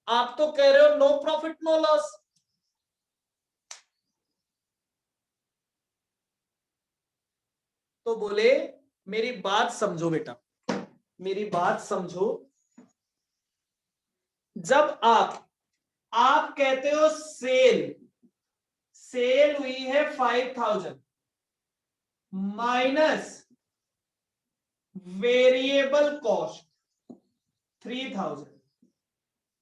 आप तो कह रहे हो नो प्रॉफिट नो लॉस। तो बोले मेरी बात समझो बेटा, मेरी बात समझो। जब आप कहते हो सेल सेल हुई है 5,000 माइनस वेरिएबल कॉस्ट 3,000,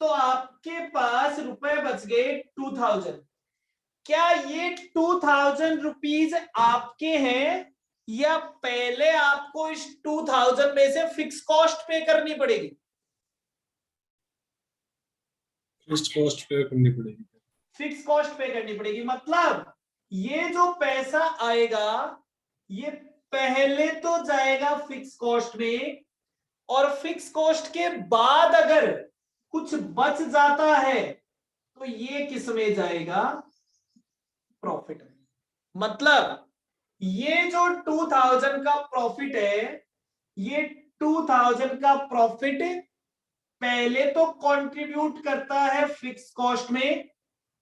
तो आपके पास रुपए बच गए 2,000। क्या ये 2,000 रुपीज आपके हैं या पहले आपको इस 2,000 में से फिक्स कॉस्ट पे करनी पड़ेगी? फिक्स्ड कॉस्ट पे करनी पड़ेगी। फिक्स कॉस्ट पे करनी पड़ेगी। मतलब ये जो पैसा आएगा ये पहले तो जाएगा फिक्स कॉस्ट में, और फिक्स कॉस्ट के बाद अगर कुछ बच जाता है तो ये किस में जाएगा? प्रॉफिट में। मतलब ये जो 2000 का प्रॉफिट है, ये 2000 का प्रॉफिट पहले तो कंट्रीब्यूट करता है फिक्स कॉस्ट में,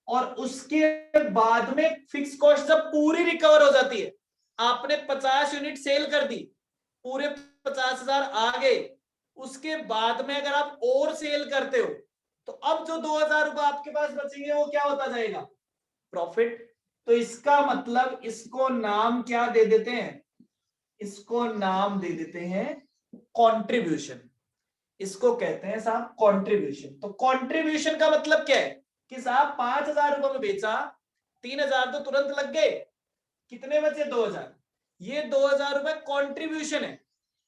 और उसके बाद में फिक्स कॉस्ट जब पूरी रिकवर हो जाती है, आपने 50 यूनिट सेल कर दी, पूरे 50,000 आ गए, उसके बाद में अगर आप और सेल करते हो तो अब जो 2000 रुपए आपके पास बचेंगे वो क्या होता जाएगा? प्रॉफिट। तो इसका मतलब इसको नाम क्या दे देते हैं? इसको नाम दे देते हैं कंट्रीब्यूशन। इसको कहते हैं साहब कंट्रीब्यूशन। तो कंट्रीब्यूशन का मतलब क्या है कि साहब 5,000 रुपए में बेचा, 3,000 तो तुरंत लग गए, कितने बचे? 2,000। ये 2,000 रुपए कंट्रीब्यूशन है,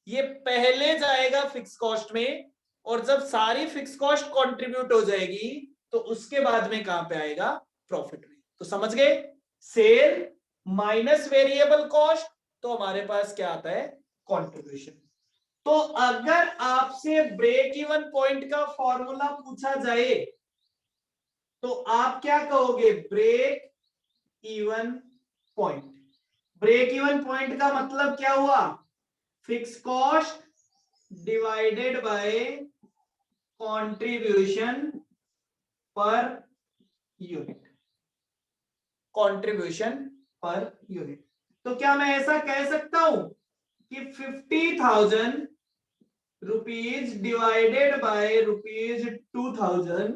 ये पहले जाएगा फिक्स कॉस्ट में, और जब सारी फिक्स कॉस्ट कंट्रीब्यूट हो जाएगी तो उसके बाद में कहां पे आएगा? प्रॉफिट में। तो समझ गए, सेल माइनस वेरिएबल कॉस्ट, तो हमारे पास क्या आता है? कंट्रीब्यूशन। तो अगर आपसे ब्रेक इवन पॉइंट का फॉर्मूला पूछा जाए तो आप क्या कहोगे? Break even point. Break even point का मतलब क्या हुआ? Fix cost divided by contribution per unit. Contribution per unit. तो क्या मैं ऐसा कह सकता हूं कि 50,000 रुपीज डिवाइडेड बाय रुपीज 2,000,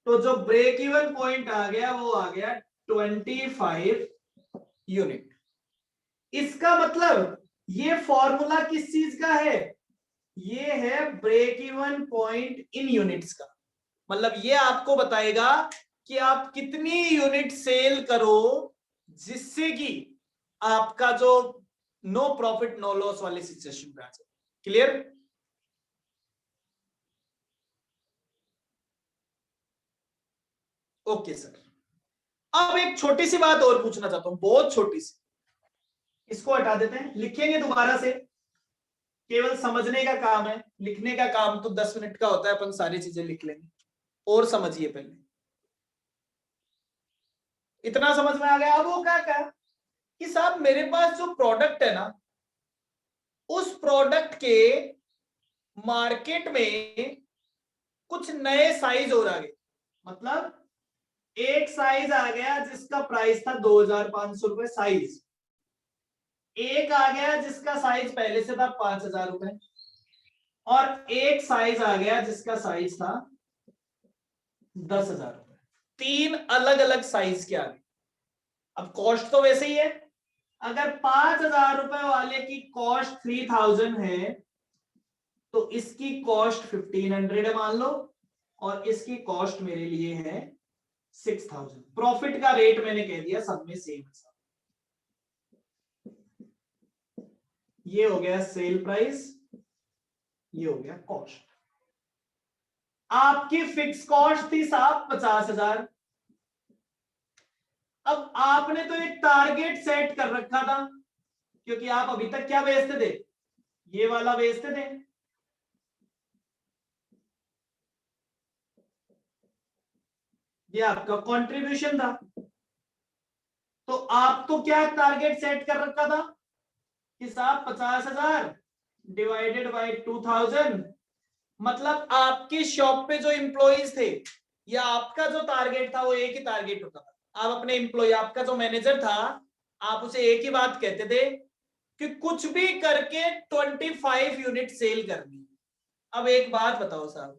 तो जो ब्रेक इवन पॉइंट आ गया वो आ गया 25 यूनिट। इसका मतलब ये फॉर्मूला किस चीज का है? ये है break even point in units का। मतलब ये आपको बताएगा कि आप कितनी यूनिट सेल करो जिससे कि आपका जो नो प्रॉफिट नो लॉस वाली सिचुएशन पे आ जाए। क्लियर? Okay sir. अब एक छोटी सी बात और पूछना चाहता हूं, बहुत छोटी सी, इसको हटा देते हैं, लिखेंगे दोबारा से, केवल समझने का काम है, लिखने का काम तो 10 मिनट का होता है, अपन सारी चीजें लिख लेंगे। और समझिए पहले, इतना समझ में आ गया? अब वो क्या कहा कि साहब मेरे पास जो प्रोडक्ट है ना, उस प्रोडक्ट के मार्केट में कुछ नए साइज और आ गए। मतलब एक साइज आ गया जिसका प्राइस था 2,500 रुपए साइज, एक आ गया जिसका साइज पहले से था 5,000 रुपए, और एक साइज आ गया जिसका साइज था 10,000 रुपए। तीन अलग अलग साइज के आ गए। अब कॉस्ट तो वैसे ही है, अगर 5,000 रुपए वाले की कॉस्ट 3,000 है तो इसकी कॉस्ट 1,500 है मान लो, और इसकी कॉस्ट मेरे लिए है 6,000। प्रॉफिट का रेट मैंने कह दिया सब में सेम है। ये हो गया सेल प्राइस, ये हो गया कॉस्ट। आपकी फिक्स कॉस्ट थी साहब 50,000। अब आपने तो एक टारगेट सेट कर रखा था, क्योंकि आप अभी तक क्या बेचते थे? ये वाला बेचते थे। ये आपका कंट्रीब्यूशन था। तो आप तो क्या टारगेट सेट कर रखा था कि साहब 50,000 डिवाइडेड बाय 2,000, मतलब आपकी शॉप पे जो एम्प्लॉइज थे, या आपका जो टारगेट था वो एक ही टारगेट होता था। आप अपने एम्प्लॉय, आपका जो मैनेजर था, आप उसे एक ही बात कहते थे कि कुछ भी करके 25 यूनिट सेल करनी। अब एक बात बताओ साहब,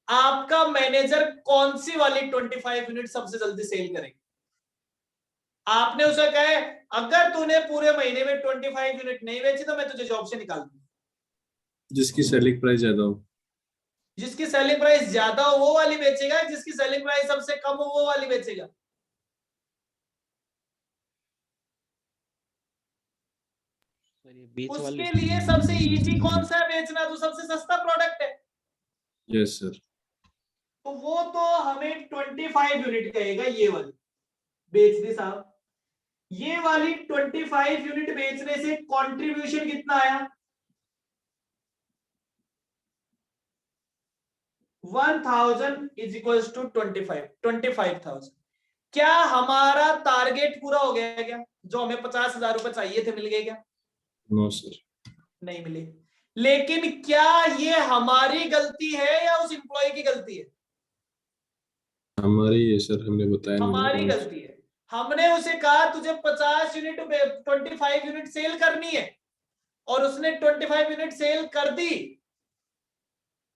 आपका मैनेजर कौन सी वाली 25 यूनिट सबसे जल्दी सेल करेगा? आपने उसे कहे अगर तूने पूरे महीने में 25 यूनिट नहीं बेची तो मैं तुझे जॉब से निकाल दूंगा। जिसकी सेलिंग प्राइस ज्यादा हो। जिसकी सेलिंग प्राइस ज्यादा हो वो वाली बेचेगा, जिसकी सेलिंग प्राइस सबसे कम हो वो वाली बेचेगा। उसके लिए सबसे इजी कौन सा है बेचना? जो सबसे सस्ता प्रोडक्ट है। Yes sir. तो वो तो हमें 25 यूनिट कहेगा, ये वाली बेच दी साहब। ये वाली 25 यूनिट बेचने से कंट्रीब्यूशन कितना आया? 1000 इज इक्वल टू 25,000। क्या हमारा टारगेट पूरा हो गया है क्या? जो हमें 50,000 रुपए चाहिए थे मिल गए क्या? No sir. नहीं मिले। लेकिन क्या ये हमारी गलती है या उस एम्प्लॉय की गलती है? हमारी है सर, हमने बताया नहीं हमारी ना। गलती है। हमने उसे कहा तुझे 50 यूनिट 25 यूनिट सेल करनी है और उसने 25 यूनिट सेल कर दी,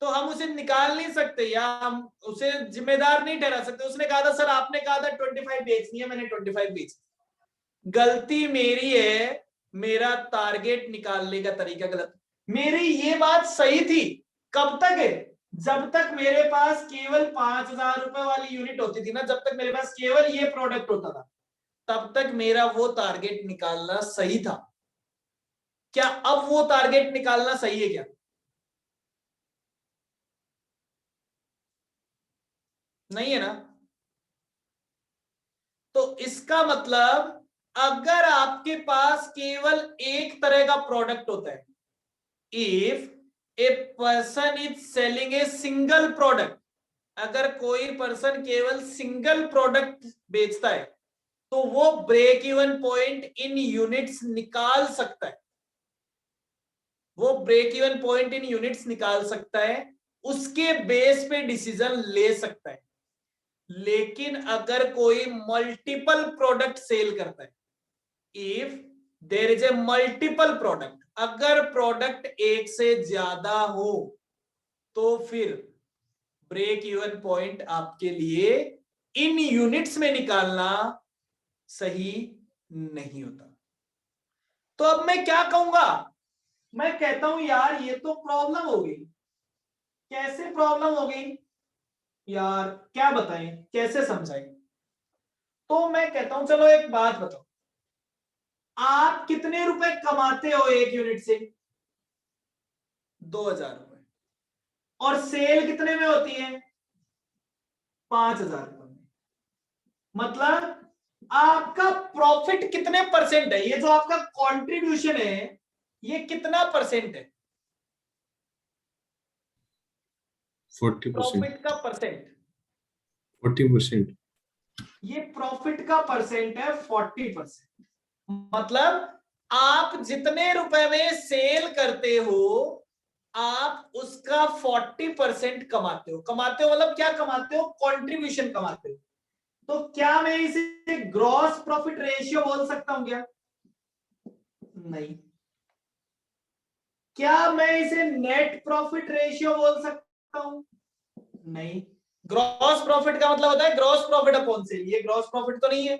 तो हम उसे निकाल नहीं सकते या हम उसे जिम्मेदार नहीं ठहरा सकते। उसने कहा था सर आपने कहा था 25 बेचनी है, मैंने 25 बेची। गलती मेरी है, मेरा टारगेट निकालने का तरीका गलत। मेरी ये बात सही थी कब तक है? जब तक मेरे पास केवल 5,000 रुपए वाली यूनिट होती थी ना, जब तक मेरे पास केवल ये प्रोडक्ट होता था, तब तक मेरा वो टारगेट निकालना सही था। क्या अब वो टारगेट निकालना सही है क्या? नहीं है ना। तो इसका मतलब अगर आपके पास केवल एक तरह का प्रोडक्ट होता है, if a person is selling a single product, अगर कोई पर्सन केवल सिंगल प्रोडक्ट बेचता है तो वो break even point in units निकाल सकता है। वो break even point in units निकाल सकता है, उसके बेस पे डिसीजन ले सकता है। लेकिन अगर कोई मल्टीपल प्रोडक्ट सेल करता है, if there is a multiple product, अगर प्रोडक्ट एक से ज्यादा हो, तो फिर ब्रेक इवन पॉइंट आपके लिए इन यूनिट्स में निकालना सही नहीं होता। तो अब मैं क्या कहूंगा? मैं कहता हूं यार ये तो प्रॉब्लम हो गई। कैसे प्रॉब्लम हो गई यार, क्या बताएं, कैसे समझाएं? तो मैं कहता हूं चलो एक बात बताओ, आप कितने रुपए कमाते हो एक यूनिट से? 2,000 रुपए। और सेल कितने में होती है? 5,000 रुपए में। मतलब आपका प्रॉफिट कितने परसेंट है? ये जो आपका कंट्रीब्यूशन है ये कितना परसेंट है? 40%। प्रॉफिट का परसेंट। 40%। ये प्रॉफिट का परसेंट है 40%। मतलब आप जितने रुपए में सेल करते हो आप उसका 40% कमाते हो। कमाते हो मतलब क्या कमाते हो? कंट्रीब्यूशन कमाते हो। तो क्या मैं इसे ग्रॉस प्रॉफिट रेशियो बोल सकता हूं क्या? नहीं। क्या मैं इसे नेट प्रॉफिट रेशियो बोल सकता हूं? नहीं। ग्रॉस प्रॉफिट का मतलब होता है ग्रॉस प्रॉफिट अपॉन सेल, ये ग्रॉस प्रॉफिट तो नहीं है।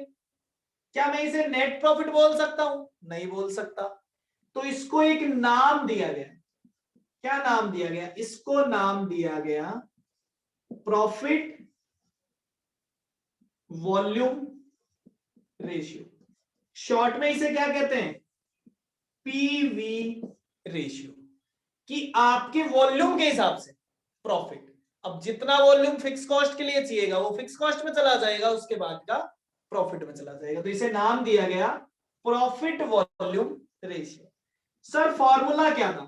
क्या मैं इसे नेट प्रॉफिट बोल सकता हूं? नहीं बोल सकता। तो इसको एक नाम दिया गया। क्या नाम दिया गया? इसको नाम दिया गया प्रॉफिट वॉल्यूम रेशियो। शॉर्ट में इसे क्या कहते हैं? PV ratio. कि आपके वॉल्यूम के हिसाब से प्रॉफिट, अब जितना वॉल्यूम फिक्स कॉस्ट के लिए चाहिएगा वो फिक्स कॉस्ट में चला जाएगा, उसके बाद का प्रॉफिट में चला जाएगा। तो इसे नाम दिया गया profit volume ratio. Sir formula क्या था?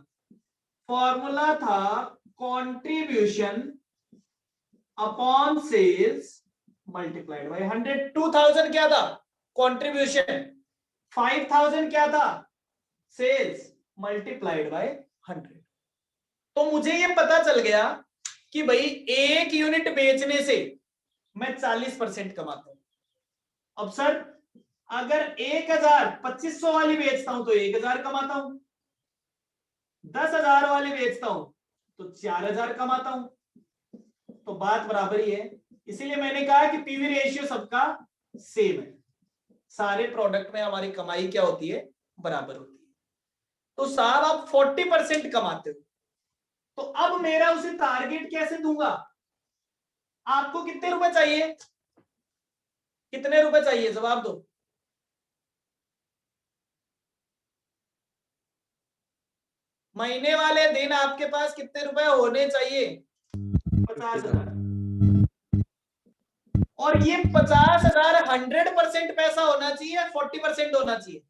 फॉर्मूला था contribution upon sales multiplied by 100। 2,000 क्या था? कंट्रीब्यूशन। 5,000 क्या था? Sales multiplied by 100। तो मुझे ये पता चल गया कि भाई एक यूनिट बेचने से मैं 40% कमाता हूं। अब सर अगर 1,000 2500 वाली बेचता हूं तो 1,000 कमाता हूं, 10,000 वाली बेचता हूं तो 4,000 कमाता हूं। तो बात बराबर ही है। इसीलिए मैंने कहा कि पीवी रेशियो सबका सेम है। सारे प्रोडक्ट में हमारी कमाई क्या होती है? बराबर होती है। तो साहब आप 40% कमाते हो, तो अब मेरा उसे टारगेट कैसे दूंगा? आपको कितने रुपए चाहिए? कितने रुपए चाहिए? जवाब दो। महीने वाले दिन आपके पास कितने रुपए होने चाहिए? 50,000। और ये 50,000 100% पैसा होना चाहिए या 40% होना चाहिए?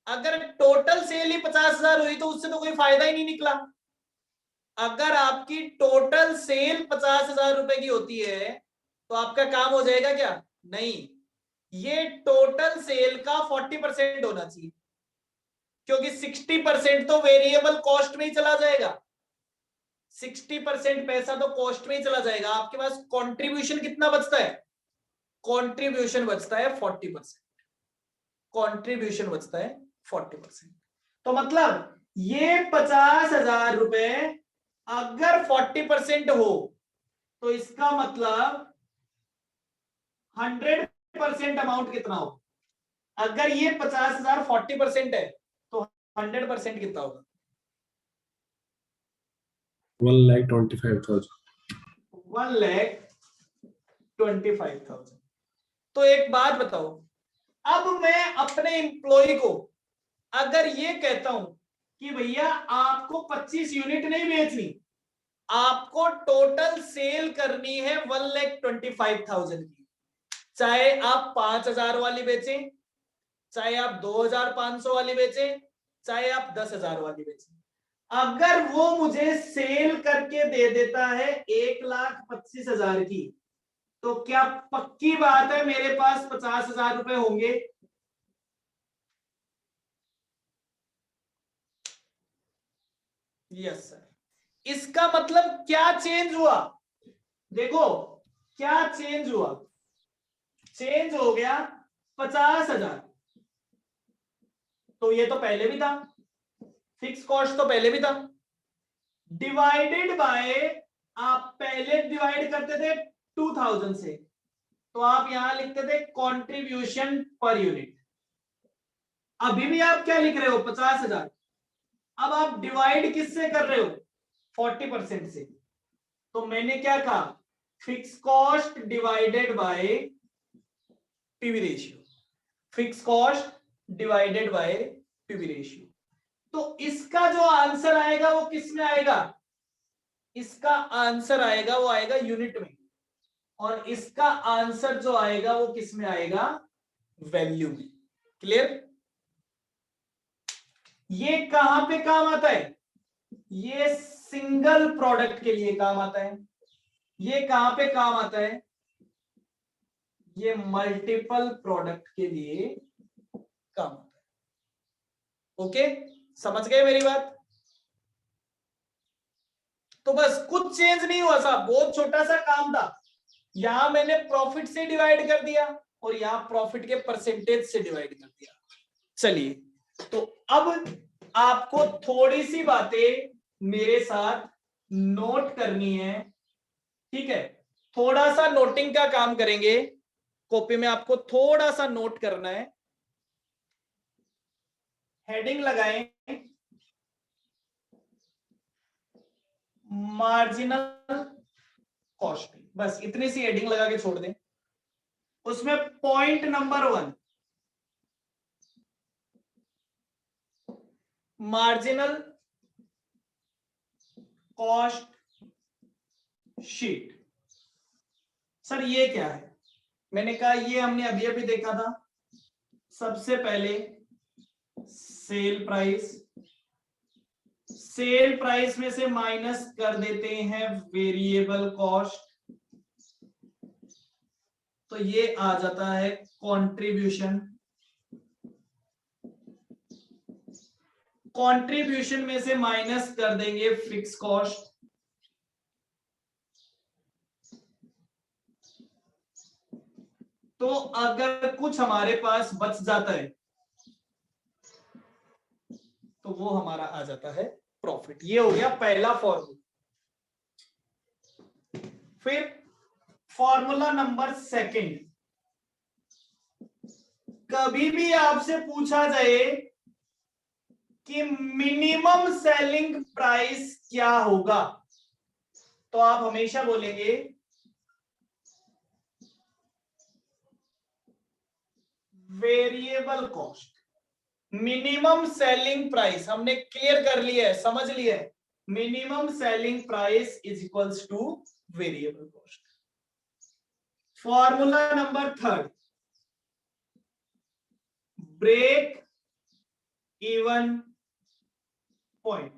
अगर टोटल सेल ही 50,000 हुई तो उससे तो कोई फायदा ही नहीं निकला। अगर आपकी टोटल सेल 50,000 रुपए की होती है तो आपका काम हो जाएगा क्या? नहीं, ये टोटल सेल का 40% होना चाहिए, क्योंकि 60% तो वेरिएबल कॉस्ट में ही चला जाएगा। 60% पैसा तो कॉस्ट में ही चला जाएगा। आपके पास कंट्रीब्यूशन कितना बचता है? कंट्रीब्यूशन बचता है 40%। कंट्रीब्यूशन बचता है 40%। तो मतलब ये 50,000 रुपए अगर 40% हो तो इसका मतलब 100% अमाउंट कितना हो? अगर ये 50,000 40% है तो 100% कितना होगा? 1,25,000। 1,25,000। तो एक बात बताओ, अब मैं अपने एम्प्लॉय को अगर ये कहता हूं कि भैया आपको 25 यूनिट नहीं बेचनी, आपको टोटल सेल करनी है 1,25,000 की, चाहे आप 5,000 वाली बेचें, चाहे आप 2,500 वाली बेचें, चाहे आप 10,000 वाली बेचें, अगर वो मुझे सेल करके दे देता है 1,25,000 की, तो क्या पक्की बात है मेरे पास 50,000 रुपए होंगे? Yes sir. इसका मतलब क्या चेंज हुआ? देखो क्या चेंज हुआ, चेंज हो गया 50,000। तो ये तो पहले भी था, फिक्स कॉस्ट तो पहले भी था, डिवाइडेड बाय, आप पहले डिवाइड करते थे 2,000 से, तो आप यहां लिखते थे कंट्रीब्यूशन पर यूनिट। अभी भी आप क्या लिख रहे हो? 50,000। अब आप डिवाइड किससे कर रहे हो? 40% से। तो मैंने क्या कहा? Fix cost divided bye PV ratio, fix cost divided bye PV ratio. तो इसका जो आंसर आएगा वो किस में आएगा? इसका आंसर आएगा, वो आएगा यूनिट में, और इसका आंसर जो आएगा वो किस में आएगा? वैल्यू में। क्लियर? ये कहां पे काम आता है? ये सिंगल प्रोडक्ट के लिए काम आता है। ये कहां पे काम आता है? ये मल्टीपल प्रोडक्ट के लिए काम आता है। ओके, समझ गए मेरी बात? तो बस कुछ चेंज नहीं हुआ साहब, बहुत छोटा सा काम था। यहां मैंने प्रॉफिट से डिवाइड कर दिया और यहां प्रॉफिट के परसेंटेज से डिवाइड कर दिया। चलिए, तो अब आपको थोड़ी सी बातें मेरे साथ नोट करनी है, ठीक है? थोड़ा सा नोटिंग का काम करेंगे, कॉपी में आपको थोड़ा सा नोट करना है। हेडिंग लगाएं, मार्जिनल कॉस्टिंग, बस इतनी सी हेडिंग लगा के छोड़ दें। उसमें point number 1, marginal cost sheet. Sir ये क्या है? मैंने कहा ये हमने अभी अभी देखा था। सबसे पहले सेल प्राइस, सेल प्राइस में से माइनस कर देते हैं वेरिएबल कॉस्ट, तो ये आ जाता है कंट्रीब्यूशन। कंट्रीब्यूशन में से माइनस कर देंगे फिक्स कॉस्ट, तो अगर कुछ हमारे पास बच जाता है तो वो हमारा आ जाता है प्रॉफिट। ये हो गया पहला फॉर्मूला। फिर फॉर्मूला नंबर 2, कभी भी आपसे पूछा जाए कि मिनिमम सेलिंग प्राइस क्या होगा, तो आप हमेशा बोलेंगे variable cost. Minimum selling price हमने क्लियर कर लिया है, समझ लिया है। Minimum selling price is equals to variable cost. Formula number 3, break even point,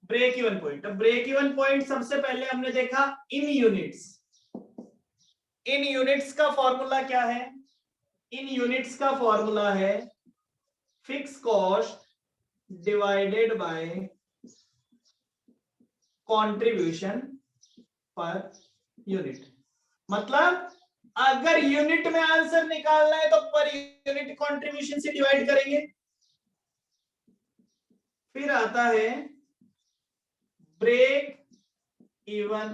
break even point. अब ब्रेक इवन पॉइंट सबसे पहले हमने देखा इन यूनिट्स। इन यूनिट्स का फॉर्मूला क्या है? इन यूनिट्स का फॉर्मूला है fix cost divided by contribution per unit. मतलब अगर यूनिट में आंसर निकालना है तो पर यूनिट कंट्रीब्यूशन से डिवाइड करेंगे। फिर आता है break even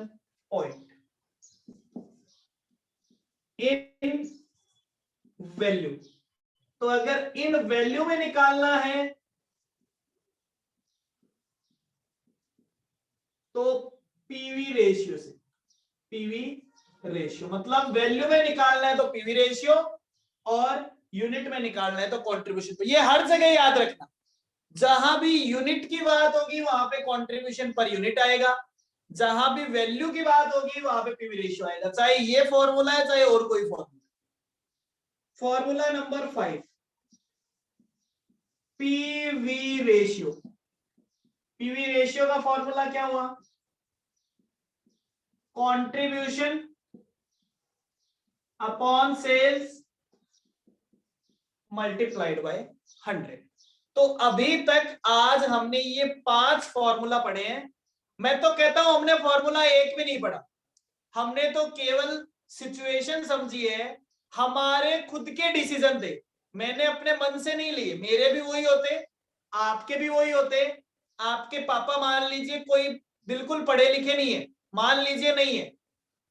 point in value. तो अगर इन वैल्यू में निकालना है तो पीवी रेशियो से। पीवी रेशियो मतलब वैल्यू में निकालना है तो पीवी रेशियो, और यूनिट में निकालना है तो कंट्रीब्यूशन पे। ये हर जगह याद रखना, जहां भी यूनिट की बात होगी वहां पे कंट्रीब्यूशन पर यूनिट आएगा, जहां भी वैल्यू की बात होगी वहां पे पीवी रेशियो आएगा, चाहे ये फॉर्मूला है चाहे और कोई formula. Formula number 5, PV ratio. PV ratio का फॉर्मूला क्या हुआ? Contribution upon sales multiplied by 100। तो अभी तक आज हमने ये 5 फॉर्मूला पढ़े हैं। मैं तो कहता हूं हमने फॉर्मूला एक भी नहीं पढ़ा, हमने तो केवल सिचुएशन समझी है, हमारे खुद के डिसीजन थे, मैंने अपने मन से नहीं लिए। मेरे भी वही होते, आपके भी वही होते। आपके पापा मान लीजिए कोई बिल्कुल पढ़े लिखे नहीं है, मान लीजिए नहीं है,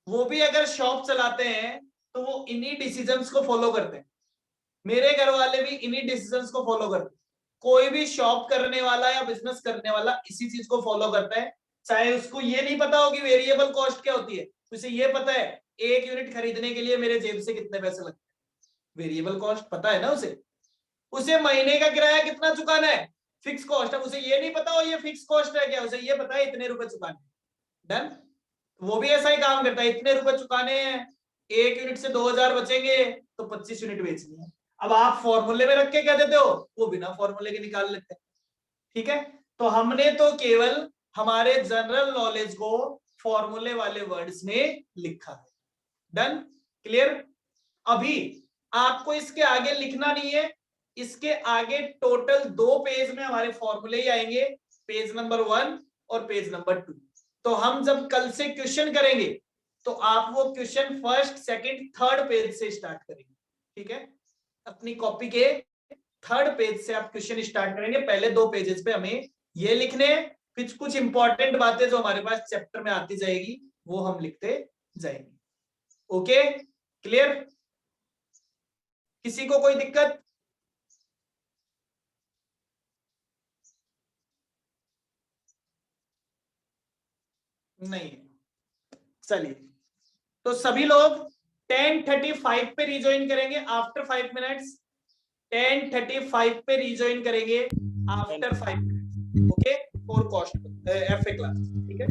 वो भी अगर शॉप चलाते हैं तो वो इन्हीं डिसीजंस को फॉलो करते हैं। मेरे घर वाले भी इन्हीं डिसीजंस को फॉलो करते हैं। कोई भी शॉप करने वाला या बिजनेस करने वाला इसी चीज को फॉलो करता है, चाहे उसको ये नहीं पता हो कि वेरिएबल कॉस्ट क्या होती है, उसे ये पता है एक यूनिट खरीदने के लिए मेरे जेब से कितने पैसे लगते हैं, वेरिएबल कॉस्ट पता है ना उसे महीने का किराया कितना चुकाना है, फिक्स कॉस्ट। अब उसे ये नहीं पता हो ये फिक्स कॉस्ट है क्या, उसे ये पता है इतने रुपए चुकाने। डन। वो भी ऐसा ही काम करता है, इतने रुपए चुकाने हैं, एक यूनिट से 2000 बचेंगे तो 25 यूनिट बेचनी है। अब आप फॉर्मूले में रख के क्या देते हो, वो बिना फॉर्मूले के निकाल लेते हैं। ठीक है, तो हमने तो केवल हमारे जनरल नॉलेज को फॉर्मूले वाले वर्ड्स में लिखा है। Done, clear. अभी आपको इसके आगे लिखना नहीं है, इसके आगे टोटल 2 पेज में हमारे फॉर्मूले ही आएंगे, पेज नंबर 1 और पेज नंबर 2। तो हम जब कल से क्वेश्चन करेंगे तो आप वो question first, second, third page से स्टार्ट करेंगे। ठीक है, अपनी कॉपी के थर्ड पेज से आप क्वेश्चन स्टार्ट करेंगे। पहले 2 पेजेस पे हमें ये लिखने, फिर कुछ इंपॉर्टेंट बातें जो हमारे पास चैप्टर में आती जाएगी वो हम लिखते जाएंगे। Okay, clear. किसी को कोई दिक्कत? नहीं, चलिए। तो सभी लोग 10:35 पे रिज्वाइन करेंगे आफ्टर 5 मिनट्स। 10:35 पे रिज्वाइन करेंगे after 5 minutes. Okay, for cost FA class. ठीक है।